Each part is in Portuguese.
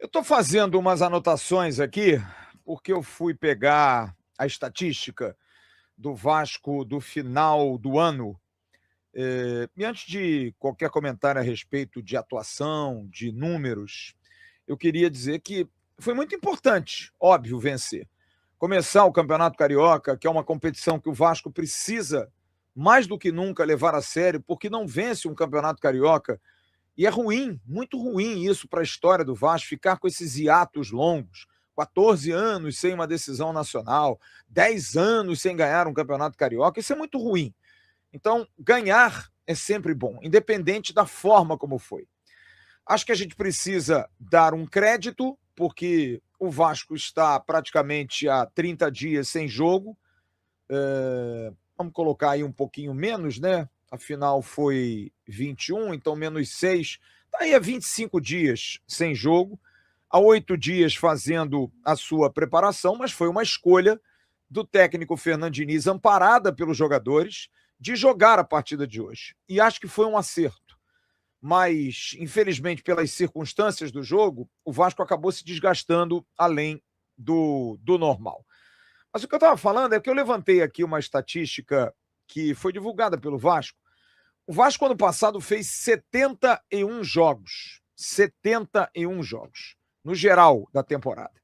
Eu estou fazendo umas anotações aqui, porque eu fui pegar a estatística do Vasco do final do ano. E antes de qualquer comentário a respeito de atuação, de números, eu queria dizer que foi muito importante, óbvio, vencer. Começar o Campeonato Carioca, que é uma competição que o Vasco precisa mais do que nunca levar a sério, porque não vence um Campeonato Carioca. E é ruim, muito ruim isso para a história do Vasco, ficar com esses hiatos longos. 14 anos sem uma decisão nacional, 10 anos sem ganhar um campeonato carioca, isso é muito ruim. Então, ganhar é sempre bom, independente da forma como foi. Acho que a gente precisa dar um crédito, porque o Vasco está praticamente há 30 dias sem jogo. Vamos colocar aí um pouquinho menos, né? Afinal foi 21, então menos 6. Está aí há 25 dias sem jogo, há 8 dias fazendo a sua preparação, mas foi uma escolha do técnico Fernando Diniz, amparada pelos jogadores, de jogar a partida de hoje. E acho que foi um acerto. Mas, infelizmente, pelas circunstâncias do jogo, o Vasco acabou se desgastando além do normal. Mas o que eu estava falando é que eu levantei aqui uma estatística que foi divulgada pelo Vasco. O Vasco, ano passado, fez 71 jogos. 71 jogos, no geral da temporada.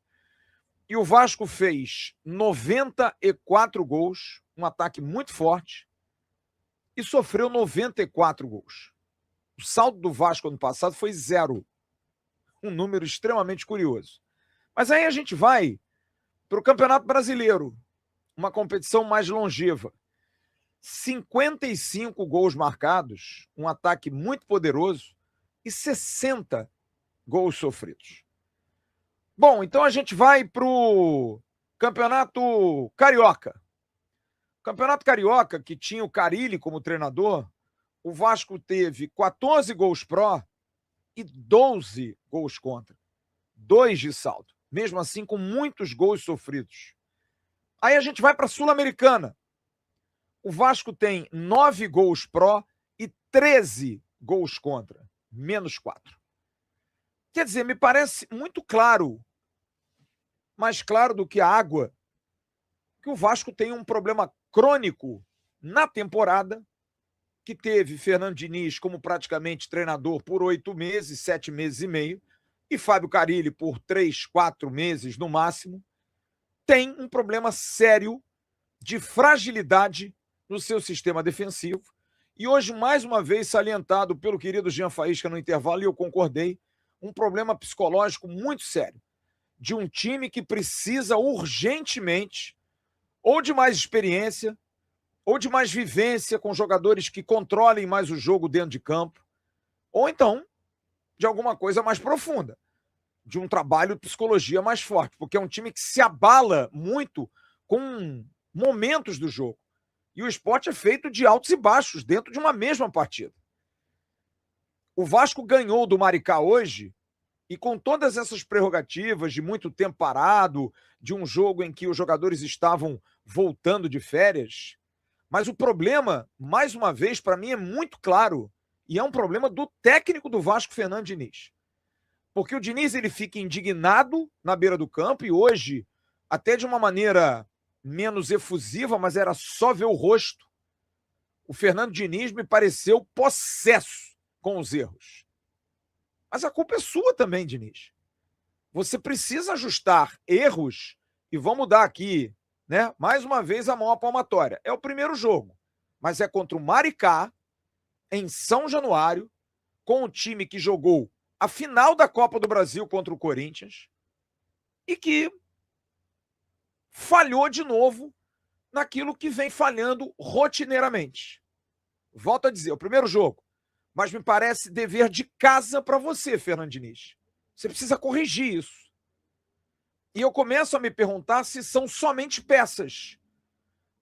E o Vasco fez 94 gols, um ataque muito forte, e sofreu 94 gols. O saldo do Vasco ano passado foi 0. Um número extremamente curioso. Mas aí a gente vai para o Campeonato Brasileiro, uma competição mais longeva. 55 gols marcados, um ataque muito poderoso e 60 gols sofridos. Bom, então a gente vai para o Campeonato Carioca. O Campeonato Carioca, que tinha o Carille como treinador, o Vasco teve 14 gols pró e 12 gols contra. 2 de saldo. Mesmo assim, com muitos gols sofridos. Aí a gente vai para a Sul-Americana. O Vasco tem 9 gols pró e 13 gols contra. Menos 4. Quer dizer, me parece muito claro, mais claro do que a água, que o Vasco tem um problema crônico na temporada, que teve Fernando Diniz como praticamente treinador por 8 meses, 7 meses e meio, e Fábio Carille por 3, 4 meses no máximo, tem um problema sério de fragilidade no seu sistema defensivo. E hoje, mais uma vez, salientado pelo querido Jean Faísca no intervalo, e eu concordei, um problema psicológico muito sério, de um time que precisa urgentemente ou de mais experiência, ou de mais vivência com jogadores que controlem mais o jogo dentro de campo, ou então de alguma coisa mais profunda, de um trabalho de psicologia mais forte, porque é um time que se abala muito com momentos do jogo. E o esporte é feito de altos e baixos dentro de uma mesma partida. O Vasco ganhou do Maricá hoje e com todas essas prerrogativas de muito tempo parado, de um jogo em que os jogadores estavam voltando de férias. Mas o problema, mais uma vez, para mim é muito claro, e é um problema do técnico do Vasco, Fernando Diniz. Porque o Diniz ele fica indignado na beira do campo, e hoje, até de uma maneira menos efusiva, mas era só ver o rosto, o Fernando Diniz me pareceu possesso com os erros. Mas a culpa é sua também, Diniz. Você precisa ajustar erros, e vamos dar aqui, né, mais uma vez a mão à palmatória. É o primeiro jogo, mas é contra o Maricá, em São Januário, com o time que jogou a final da Copa do Brasil contra o Corinthians e que falhou de novo naquilo que vem falhando rotineiramente. Volto a dizer, o primeiro jogo, mas me parece dever de casa para você, Fernando Diniz. Você precisa corrigir isso. E eu começo a me perguntar se são somente peças,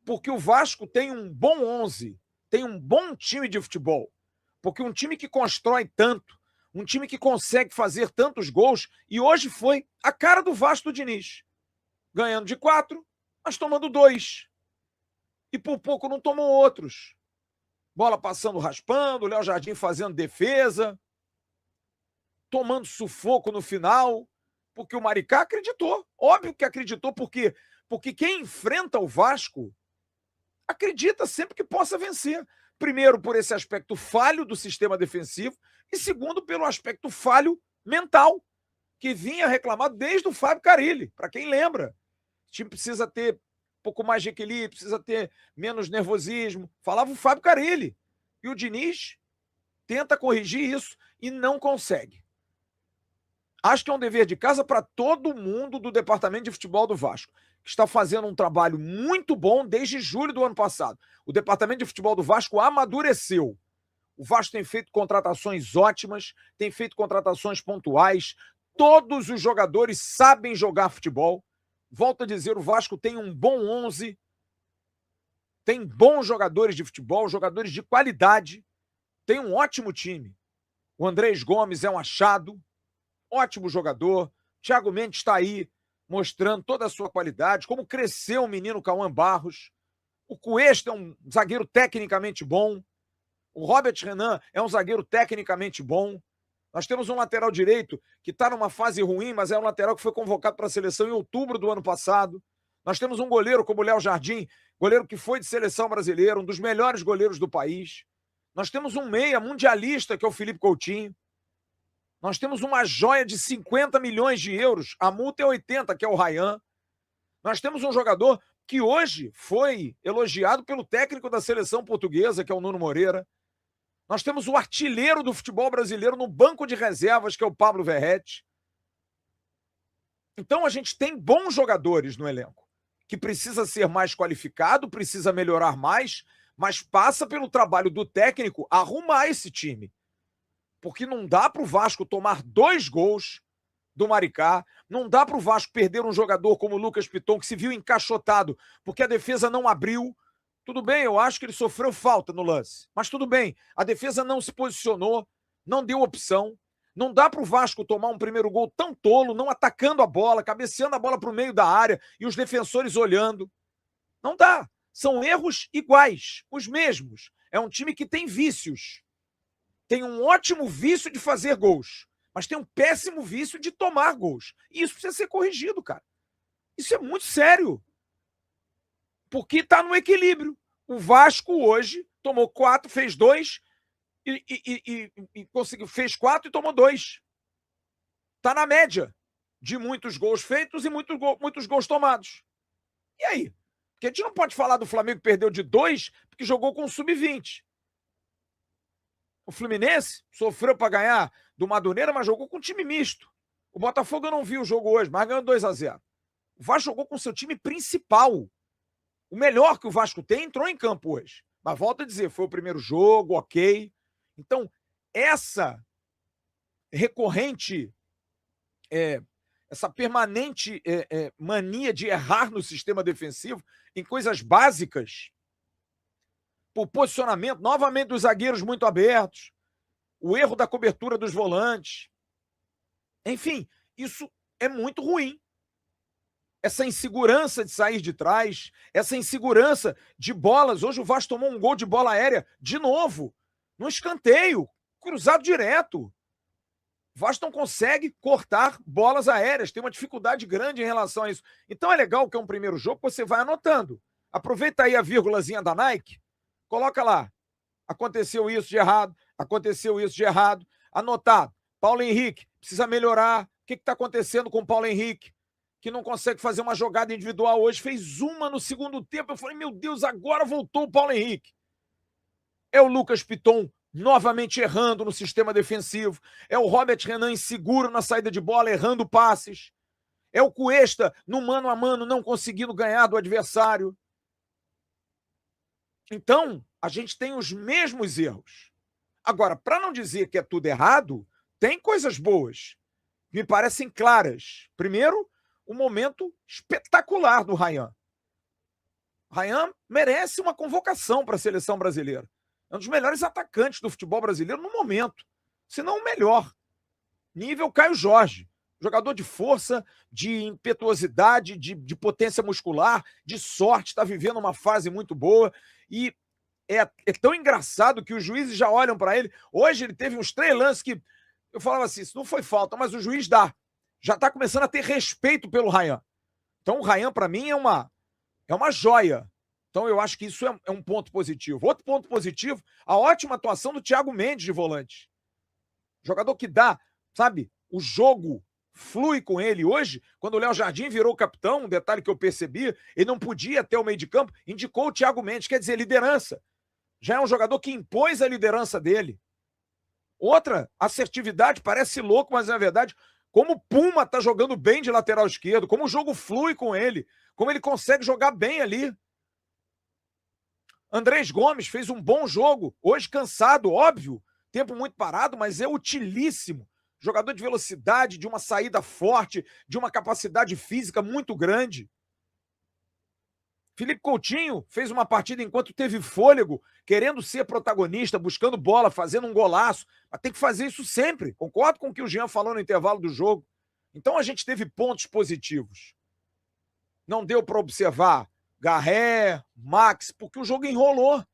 porque o Vasco tem um bom 11, tem um bom time de futebol, porque um time que constrói tanto, um time que consegue fazer tantos gols, e hoje foi a cara do Vasco do Diniz, ganhando de 4, mas tomando 2. E por pouco não tomou outros. Bola passando raspando, Léo Jardim fazendo defesa, tomando sufoco no final. Porque o Maricá acreditou. Óbvio que acreditou, porque quem enfrenta o Vasco acredita sempre que possa vencer. Primeiro, por esse aspecto falho do sistema defensivo, e segundo, pelo aspecto falho mental, que vinha reclamado desde o Fábio Carille. Para quem lembra, o time precisa ter um pouco mais de equilíbrio, precisa ter menos nervosismo. Falava o Fábio Carille. E o Diniz tenta corrigir isso e não consegue. Acho que é um dever de casa para todo mundo do departamento de futebol do Vasco, que está fazendo um trabalho muito bom desde julho do ano passado. O departamento de futebol do Vasco amadureceu. O Vasco tem feito contratações ótimas, tem feito contratações pontuais. Todos os jogadores sabem jogar futebol. Volto a dizer, o Vasco tem um bom 11, tem bons jogadores de futebol, jogadores de qualidade, tem um ótimo time. O Andrés Gomes é um achado, ótimo jogador. Thiago Mendes está aí mostrando toda a sua qualidade, como cresceu o menino Cauã Barros. O Cuesta é um zagueiro tecnicamente bom. O Robert Renan é um zagueiro tecnicamente bom. Nós temos um lateral direito que está numa fase ruim, mas é um lateral que foi convocado para a seleção em outubro do ano passado. Nós temos um goleiro como o Léo Jardim, goleiro que foi de seleção brasileira, um dos melhores goleiros do país. Nós temos um meia mundialista, que é o Felipe Coutinho. Nós temos uma joia de 50 milhões de euros, a multa é 80, que é o Ryan. Nós temos um jogador que hoje foi elogiado pelo técnico da seleção portuguesa, que é o Nuno Moreira. Nós temos o artilheiro do futebol brasileiro no banco de reservas, que é o Pablo Verrete. Então a gente tem bons jogadores no elenco, que precisa ser mais qualificado, precisa melhorar mais, mas passa pelo trabalho do técnico arrumar esse time. Porque não dá para o Vasco tomar 2 gols do Maricá, não dá para o Vasco perder um jogador como o Lucas Piton, que se viu encaixotado porque a defesa não abriu. Tudo bem, eu acho que ele sofreu falta no lance, mas tudo bem, a defesa não se posicionou, não deu opção. Não dá para o Vasco tomar um primeiro gol tão tolo, não atacando a bola, cabeceando a bola para o meio da área e os defensores olhando. Não dá. São erros iguais, os mesmos. É um time que tem vícios. Tem um ótimo vício de fazer gols, mas tem um péssimo vício de tomar gols. E isso precisa ser corrigido, cara. Isso é muito sério. Porque está no equilíbrio. O Vasco hoje tomou 4, fez 2 e conseguiu, fez 4 e tomou 2. Está na média de muitos gols feitos e muitos gols tomados. E aí? Porque a gente não pode falar do Flamengo que perdeu de 2 porque jogou com o sub-20. O Fluminense sofreu para ganhar do Madureira, mas jogou com um time misto. O Botafogo eu não vi o jogo hoje, mas ganhou 2-0. O Vasco jogou com seu time principal. O melhor que o Vasco tem entrou em campo hoje. Mas volto a dizer, foi o primeiro jogo, ok. Então, essa recorrente, essa permanente mania de errar no sistema defensivo, em coisas básicas, por posicionamento, novamente dos zagueiros muito abertos, o erro da cobertura dos volantes. Enfim, isso é muito ruim. Essa insegurança de sair de trás, essa insegurança de bolas. Hoje o Vasco tomou um gol de bola aérea de novo, no escanteio, cruzado direto. O Vasco não consegue cortar bolas aéreas, tem uma dificuldade grande em relação a isso. Então é legal que é um primeiro jogo que você vai anotando. Aproveita aí a vírgulazinha da Nike, coloca lá, aconteceu isso de errado, aconteceu isso de errado, anotado, Paulo Henrique precisa melhorar, o que está acontecendo com o Paulo Henrique, que não consegue fazer uma jogada individual hoje, fez uma no segundo tempo, eu falei, meu Deus, agora voltou o Paulo Henrique. É o Lucas Piton novamente errando no sistema defensivo, é o Robert Renan inseguro na saída de bola, errando passes, é o Cuesta no mano a mano não conseguindo ganhar do adversário. Então, a gente tem os mesmos erros. Agora, para não dizer que é tudo errado, tem coisas boas, me parecem claras. Primeiro, um momento espetacular do Ryan. Ryan merece uma convocação para a seleção brasileira. É um dos melhores atacantes do futebol brasileiro no momento, se não o melhor. Nível Caio Jorge. Jogador de força, de impetuosidade, de potência muscular, de sorte, está vivendo uma fase muito boa. E é tão engraçado que os juízes já olham para ele. Hoje ele teve uns 3 lances que eu falava assim, isso não foi falta, mas o juiz dá. Já está começando a ter respeito pelo Ryan. Então o Ryan, para mim, é uma joia. Então eu acho que isso é um ponto positivo. Outro ponto positivo, a ótima atuação do Thiago Mendes de volante. Jogador que dá, sabe, o jogo flui com ele. Hoje, quando o Léo Jardim virou capitão, um detalhe que eu percebi, ele não podia ter o meio de campo, indicou o Thiago Mendes, quer dizer, liderança. Já é um jogador que impôs a liderança dele. Outra, assertividade, parece louco, mas na verdade, como o Puma tá jogando bem de lateral esquerdo, como o jogo flui com ele, como ele consegue jogar bem ali. Andrés Gomes fez um bom jogo, hoje cansado, óbvio, tempo muito parado, mas é utilíssimo. Jogador de velocidade, de uma saída forte, de uma capacidade física muito grande. Felipe Coutinho fez uma partida enquanto teve fôlego, querendo ser protagonista, buscando bola, fazendo um golaço. Mas tem que fazer isso sempre. Concordo com o que o Jean falou no intervalo do jogo. Então a gente teve pontos positivos. Não deu para observar Garré, Max, porque o jogo enrolou.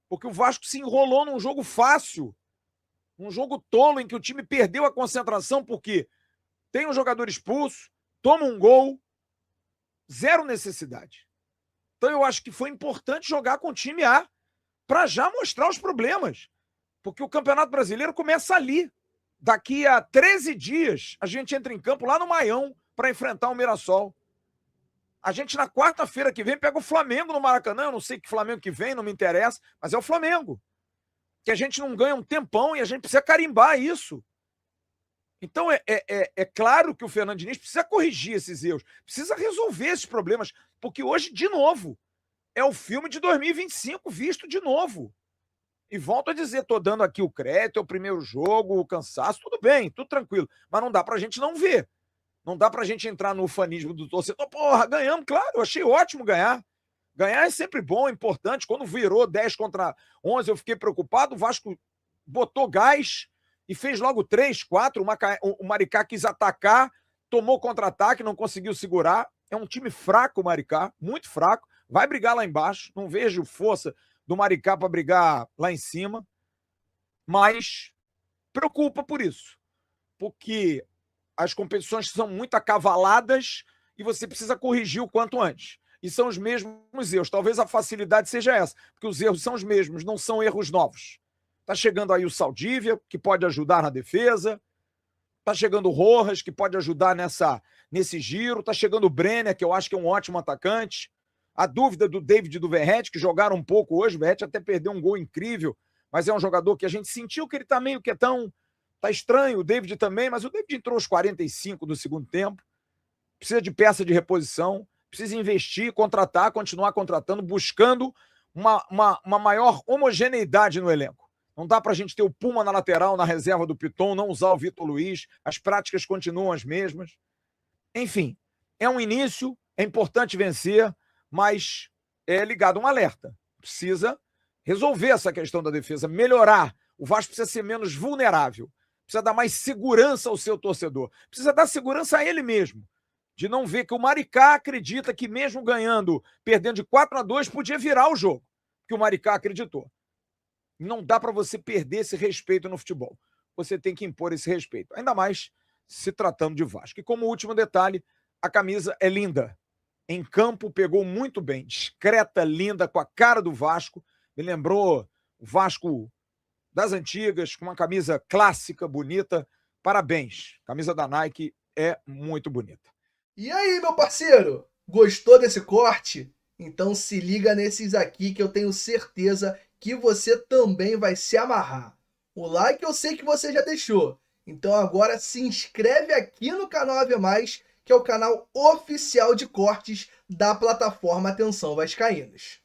Porque o Vasco se enrolou num jogo fácil. Um jogo tolo em que o time perdeu a concentração porque tem um jogador expulso, toma um gol, zero necessidade. Então eu acho que foi importante jogar com o time A para já mostrar os problemas. Porque o Campeonato Brasileiro começa ali. Daqui a 13 dias a gente entra em campo lá no Maião para enfrentar o Mirassol. A gente na quarta-feira que vem pega o Flamengo no Maracanã. Eu não sei que Flamengo que vem, não me interessa, mas é o Flamengo. Que a gente não ganha um tempão e a gente precisa carimbar isso. Então é claro que o Fernando Diniz precisa corrigir esses erros, precisa resolver esses problemas, porque hoje, de novo, é o filme de 2025 visto de novo. E volto a dizer, estou dando aqui o crédito, é o primeiro jogo, o cansaço, tudo bem, tudo tranquilo, mas não dá pra gente não ver. Não dá pra gente entrar no ufanismo do torcedor. Porra, ganhamos, claro, eu achei ótimo ganhar. Ganhar é sempre bom, é importante. Quando virou 10-11, eu fiquei preocupado. O Vasco botou gás e fez logo 3, 4. O Maricá quis atacar, tomou contra-ataque, não conseguiu segurar. É um time fraco, o Maricá, muito fraco. Vai brigar lá embaixo. Não vejo força do Maricá para brigar lá em cima. Mas preocupa por isso. Porque as competições são muito acavaladas e você precisa corrigir o quanto antes. E são os mesmos erros. Talvez a facilidade seja essa, porque os erros são os mesmos, não são erros novos. Está chegando aí o Saldívia, que pode ajudar na defesa. Está chegando o Rojas, que pode ajudar nesse giro. Está chegando o Brenner, que eu acho que é um ótimo atacante. A dúvida do David e do Verratti, que jogaram um pouco hoje. O Verratti até perdeu um gol incrível, mas é um jogador que a gente sentiu que ele está meio quietão. Está estranho, o David também, mas o David entrou aos 45 do segundo tempo. Precisa de peça de reposição. Precisa investir, contratar, continuar contratando, buscando uma maior homogeneidade no elenco. Não dá para a gente ter o Puma na lateral, na reserva do Piton, não usar o Vitor Luiz, as práticas continuam as mesmas. Enfim, é um início, é importante vencer, mas é ligado a um alerta. Precisa resolver essa questão da defesa, melhorar. O Vasco precisa ser menos vulnerável, precisa dar mais segurança ao seu torcedor, precisa dar segurança a ele mesmo. De não ver que o Maricá acredita que mesmo ganhando, perdendo de 4-2, podia virar o jogo, que o Maricá acreditou. Não dá para você perder esse respeito no futebol. Você tem que impor esse respeito, ainda mais se tratando de Vasco. E como último detalhe, a camisa é linda. Em campo pegou muito bem, discreta, linda, com a cara do Vasco. Me lembrou o Vasco das antigas, com uma camisa clássica, bonita. Parabéns. A camisa da Nike é muito bonita. E aí, meu parceiro? Gostou desse corte? Então se liga nesses aqui que eu tenho certeza que você também vai se amarrar. O like eu sei que você já deixou. Então agora se inscreve aqui no canal AV+, que é o canal oficial de cortes da plataforma Atenção Vascaínos.